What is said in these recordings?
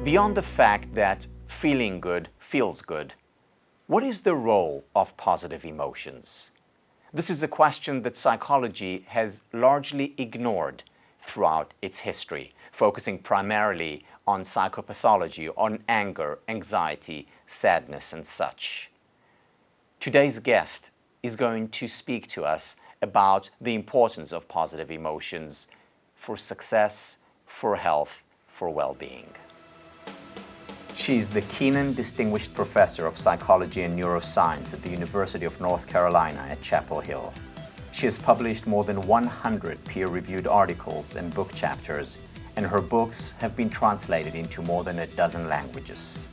Beyond the fact that feeling good feels good, what is the role of positive emotions? This is a question that psychology has largely ignored throughout its history, focusing primarily on psychopathology, on anger, anxiety, sadness, and such. Today's guest is going to speak to us about the importance of positive emotions for success, for health, for well-being. She is the Keenan Distinguished Professor of Psychology and Neuroscience at the University of North Carolina at Chapel Hill. She has published more than 100 peer-reviewed articles and book chapters, and her books have been translated into more than a dozen languages.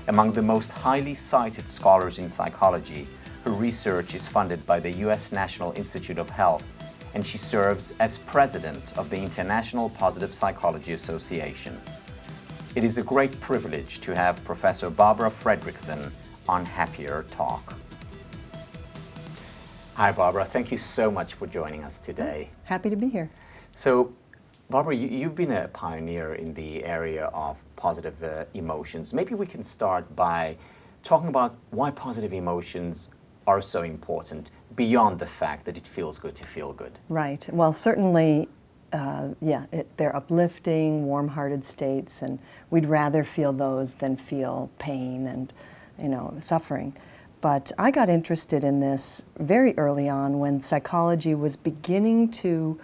Among the most highly cited scholars in psychology, her research is funded by the U.S. National Institute of Health, and she serves as president of the International Positive Psychology Association. It is a great privilege to have Professor Barbara Fredrickson on Happier Talk. Hi, Barbara. Thank you so much for joining us today. Happy to be here. So, Barbara, you've been a pioneer in the area of positive emotions. Maybe we can start by talking about why positive emotions are so important beyond the fact that it feels good to feel good. Right. Well, certainly, they're uplifting, warm-hearted states, and we'd rather feel those than feel pain and, suffering. But I got interested in this very early on when psychology was beginning to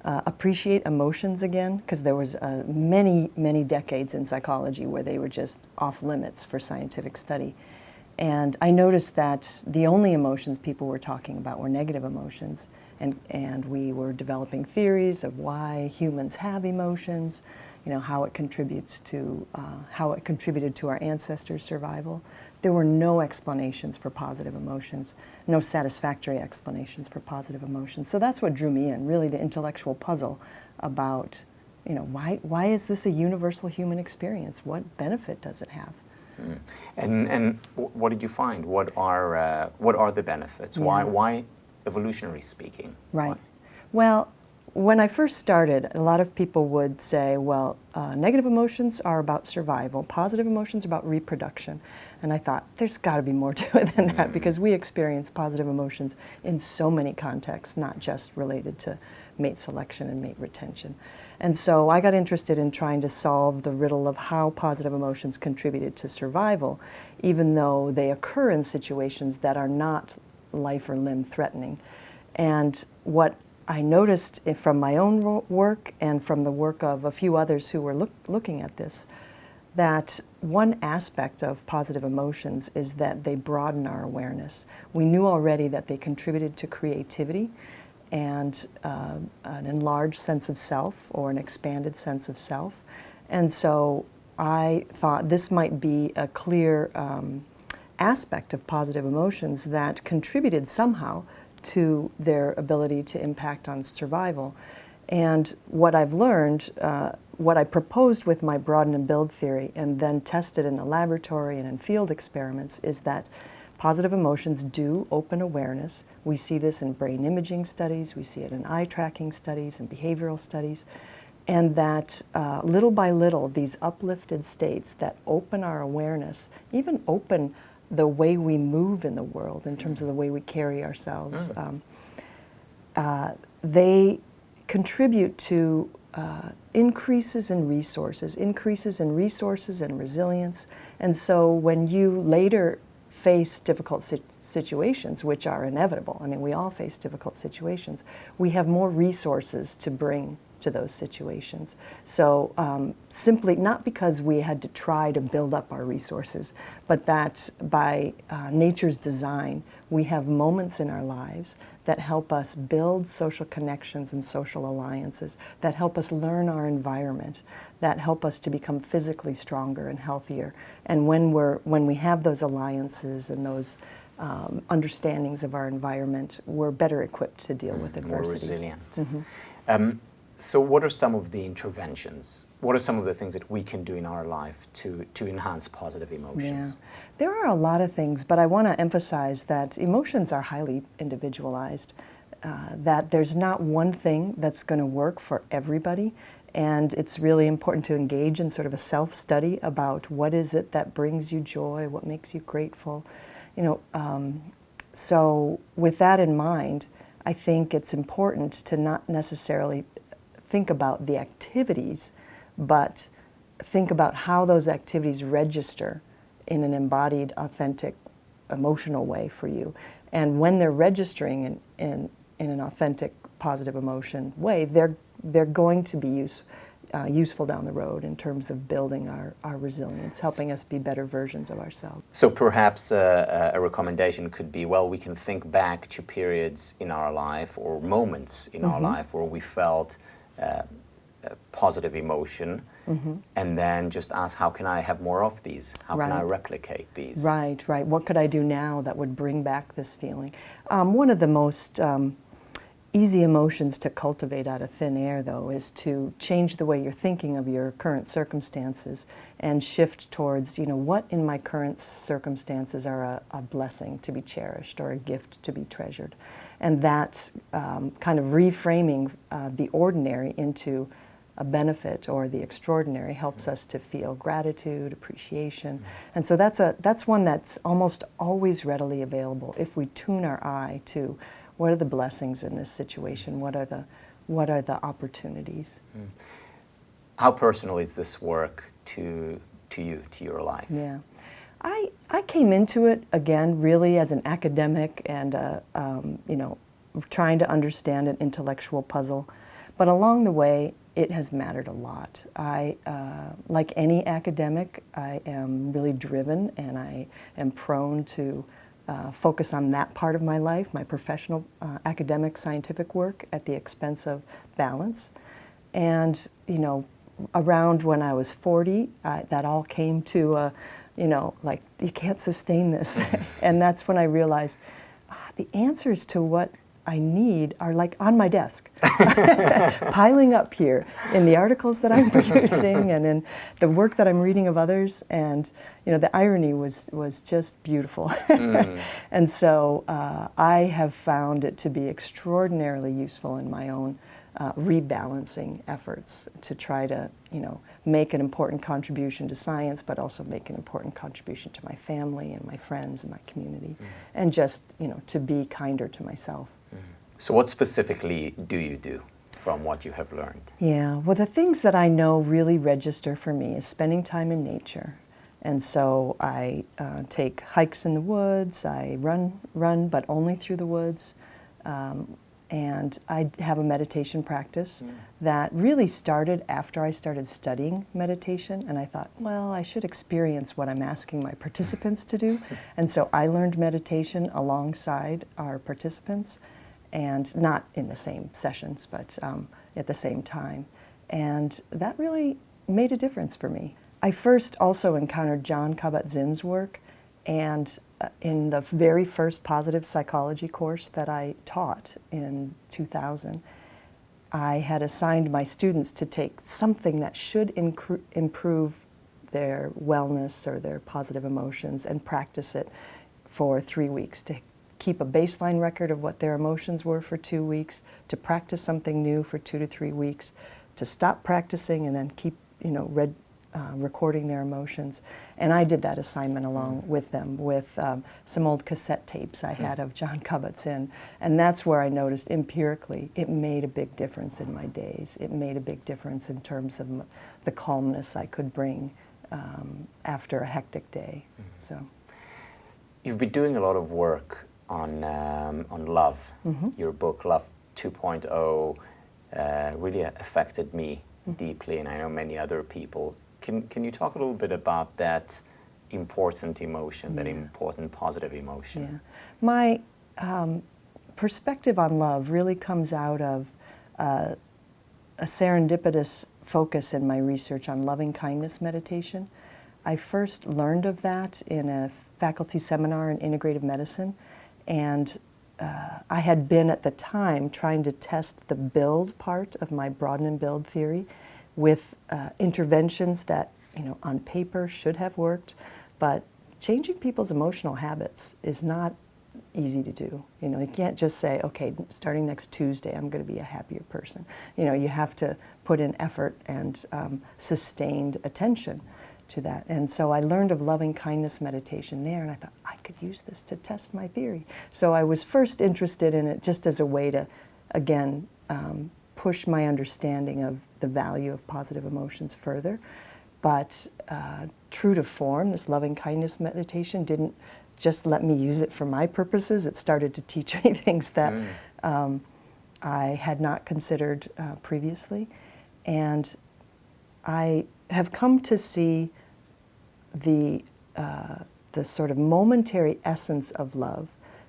appreciate emotions again, because there was many, many decades in psychology where they were just off limits for scientific study. And I noticed that the only emotions people were talking about were negative emotions. And we were developing theories of why humans have emotions, how it contributes to, how it contributed to our ancestors' survival. There were no explanations for positive emotions, no satisfactory explanations for positive emotions. So that's what drew me in, really the intellectual puzzle about, why is this a universal human experience? What benefit does it have? And what did you find? What are the benefits? Yeah. Why evolutionary speaking? Right. Why? Well, when I first started, a lot of people would say, well, negative emotions are about survival, positive emotions are about reproduction. And I thought, there's got to be more to it than that, because we experience positive emotions in so many contexts, not just related to mate selection and mate retention. And so I got interested in trying to solve the riddle of how positive emotions contributed to survival, even though they occur in situations that are not life or limb threatening. And what I noticed from my own work and from the work of a few others who were looking at this, that one aspect of positive emotions is that they broaden our awareness. We knew already that they contributed to creativity and an enlarged sense of self, or an expanded sense of self. And so I thought this might be a clear aspect of positive emotions that contributed somehow to their ability to impact on survival. And what I've learned, what I proposed with my broaden and build theory and then tested in the laboratory and in field experiments, is that positive emotions do open awareness. We see this in brain imaging studies, we see it in eye tracking studies and behavioral studies, and that little by little, these uplifted states that open our awareness, even open the way we move in the world in terms of the way we carry ourselves, they contribute to increases in resources and resilience. And so when you later face difficult situations, which are inevitable, I mean, we all face difficult situations, we have more resources to bring to those situations. So simply, not because we had to try to build up our resources, but that by nature's design, we have moments in our lives that help us build social connections and social alliances, that help us learn our environment, that help us to become physically stronger and healthier. And when we have those alliances and those understandings of our environment, we're better equipped to deal with adversity. More resilient. So what are some of the interventions? What are some of the things that we can do in our life to enhance positive emotions? Yeah. There are a lot of things, but I want to emphasize that emotions are highly individualized, that there's not one thing that's going to work for everybody, And it's really important to engage in sort of a self-study about what is it that brings you joy, what makes you grateful. So with that in mind, I think it's important to not necessarily think about the activities, but think about how those activities register in an embodied, authentic, emotional way for you. And when they're registering in an authentic, positive emotion way, they're going to be useful down the road in terms of building our resilience, helping us be better versions of ourselves. So perhaps a recommendation could be, well, we can think back to periods in our life or moments in our life where we felt positive emotion, and then just ask, how can I have more of these? How can I replicate these? Right. What could I do now that would bring back this feeling? One of the most easy emotions to cultivate out of thin air, though, is to change the way you're thinking of your current circumstances and shift towards, what in my current circumstances are a blessing to be cherished or a gift to be treasured. And that kind of reframing the ordinary into a benefit or the extraordinary helps us to feel gratitude, appreciation. And so that's one that's almost always readily available if we tune our eye to what are the blessings in this situation, what are the opportunities. How personal is this work to you, to your life? Yeah. I came into it, again, really as an academic and, trying to understand an intellectual puzzle. But along the way, it has mattered a lot. Like any academic, I am really driven and I am prone to focus on that part of my life, my professional, academic, scientific work at the expense of balance. And, around when I was 40, that all came to like, you can't sustain this. And that's when I realized the answers to what I need are like on my desk, piling up here in the articles that I'm producing and in the work that I'm reading of others. And, the irony was just beautiful. And so I have found it to be extraordinarily useful in my own rebalancing efforts to try to, make an important contribution to science, but also make an important contribution to my family and my friends and my community, and just, to be kinder to myself. So what specifically do you do from what you have learned? Yeah, well, the things that I know really register for me is spending time in nature. And so I take hikes in the woods, I run, but only through the woods. And I have a meditation practice that really started after I started studying meditation. And I thought, well, I should experience what I'm asking my participants to do. And so I learned meditation alongside our participants, and not in the same sessions, but at the same time. And that really made a difference for me. I first also encountered Jon Kabat-Zinn's work, and in the very first positive psychology course that I taught in 2000, I had assigned my students to take something that should improve their wellness or their positive emotions and practice it for 3 weeks, to keep a baseline record of what their emotions were for 2 weeks, to practice something new for 2 to 3 weeks, to stop practicing and then keep, recording their emotions. And I did that assignment along with them with some old cassette tapes I had of Jon Kabat-Zinn. And that's where I noticed empirically it made a big difference in my days. It made a big difference in terms of the calmness I could bring after a hectic day. So, you've been doing a lot of work on love. Your book, Love 2.0, really affected me deeply, and I know many other people. Can you talk a little bit about that important emotion, that important positive emotion? Yeah. My perspective on love really comes out of a serendipitous focus in my research on loving kindness meditation. I first learned of that in a faculty seminar in integrative medicine, and I had been at the time trying to test the build part of my broaden and build theory with interventions that, on paper should have worked, but changing people's emotional habits is not easy to do. You can't just say, okay, starting next Tuesday, I'm going to be a happier person. You have to put in effort and sustained attention to that. And so I learned of loving kindness meditation there, and I thought, I could use this to test my theory. So I was first interested in it just as a way to, again, push my understanding of the value of positive emotions further. But true to form, this loving kindness meditation didn't just let me use it for my purposes. It started to teach me things that I had not considered previously. And I have come to see the sort of momentary essence of love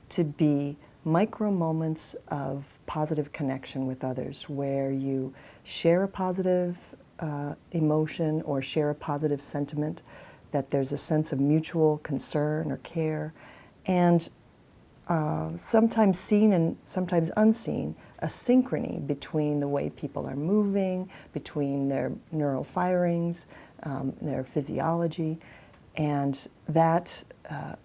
to be micro moments of positive connection with others, where you share a positive emotion or share a positive sentiment, that there's a sense of mutual concern or care, and sometimes seen and sometimes unseen, a synchrony between the way people are moving, between their neural firings, their physiology, and that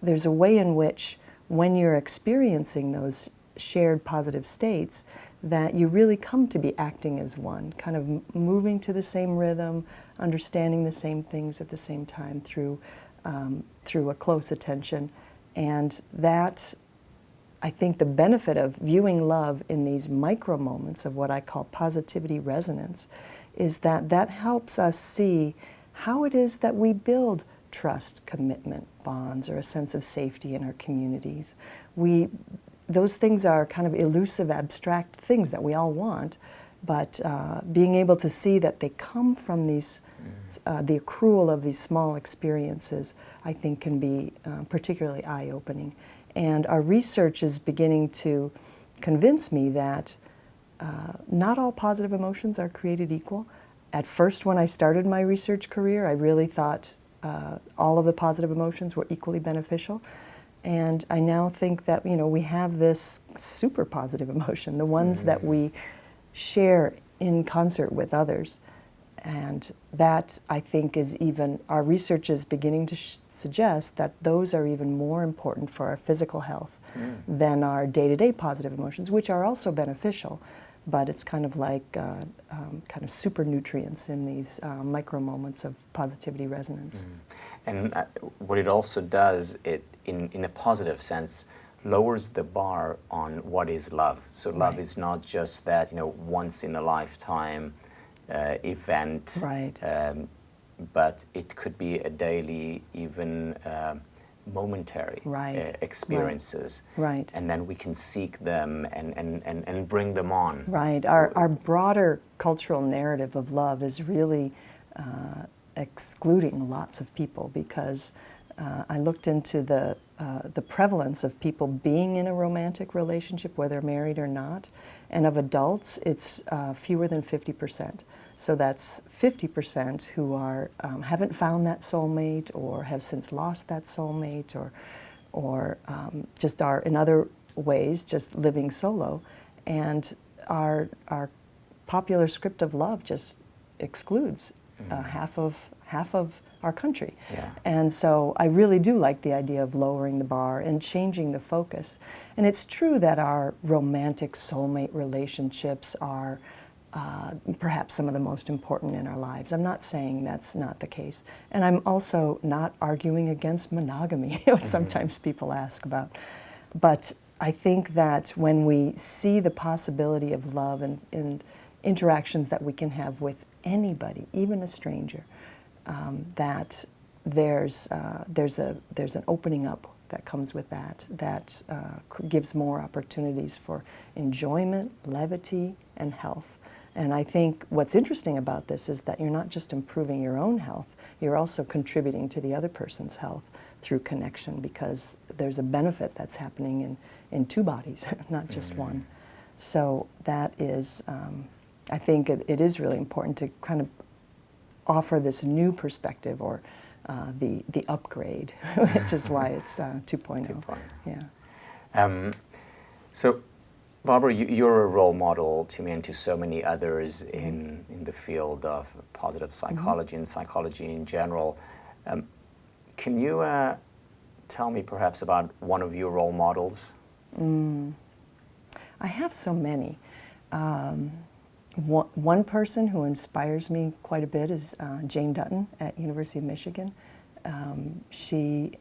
there's a way in which when you're experiencing those shared positive states, that you really come to be acting as one, kind of moving to the same rhythm, understanding the same things at the same time through a close attention. And that, I think the benefit of viewing love in these micro moments of what I call positivity resonance is that that helps us see how it is that we build trust, commitment, bonds, or a sense of safety in our communities. Those things are kind of elusive, abstract things that we all want, but being able to see that they come from these, the accrual of these small experiences, I think can be particularly eye-opening. And our research is beginning to convince me that not all positive emotions are created equal. At first, when I started my research career, I really thought all of the positive emotions were equally beneficial. And I now think that, we have this super positive emotion, the ones that we share in concert with others. And that, I think, is even, our research is beginning to suggest that those are even more important for our physical health than our day-to-day positive emotions, which are also beneficial. But it's kind of like kind of super nutrients in these micro moments of positivity resonance. And what it also does, it in a positive sense, lowers the bar on what is love. So love is not just that once in a lifetime event, but it could be a daily, even momentary experiences. And then we can seek them and bring them on. Our broader cultural narrative of love is really excluding lots of people, because I looked into the prevalence of people being in a romantic relationship, whether married or not, and of adults, it's fewer than 50%. So that's 50% who are haven't found that soulmate, or have since lost that soulmate, or just are in other ways just living solo, and our popular script of love just excludes half of our country. And so I really do like the idea of lowering the bar and changing the focus. And it's true that our romantic soulmate relationships are perhaps some of the most important in our lives. I'm not saying that's not the case. And I'm also not arguing against monogamy, which sometimes people ask about. But I think that when we see the possibility of love and interactions that we can have with anybody, even a stranger, that there's an opening up that comes with that gives more opportunities for enjoyment, levity, and health. And I think what's interesting about this is that you're not just improving your own health, you're also contributing to the other person's health through connection, because there's a benefit that's happening in two bodies, not just one. So that is, I think it is really important to kind of offer this new perspective, or the upgrade, which is why it's 2.0. Yeah. So, Barbara, you're a role model to me and to so many others in the field of positive psychology and psychology in general. Can you tell me perhaps about one of your role models? I have so many. One person who inspires me quite a bit is Jane Dutton at University of Michigan. She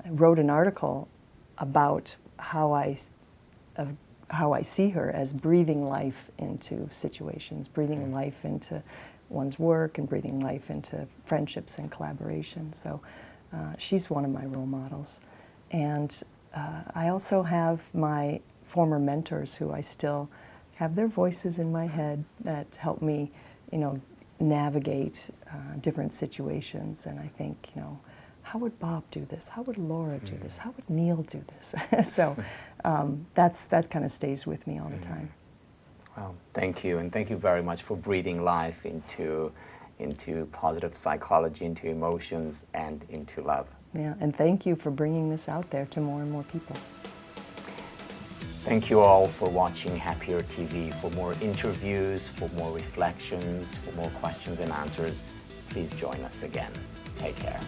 wrote an article about how I see her as breathing life into situations, breathing life into one's work and breathing life into friendships and collaboration. So she's one of my role models. And I also have my former mentors who I still have their voices in my head that help me, navigate different situations. And I think, how would Bob do this? How would Laura do this? How would Neil do this? So that kind of stays with me all the time. Well, thank you, and thank you very much for breathing life into positive psychology, into emotions, and into love. Yeah, and thank you for bringing this out there to more and more people. Thank you all for watching Happier TV. For more interviews, for more reflections, for more questions and answers, please join us again. Take care.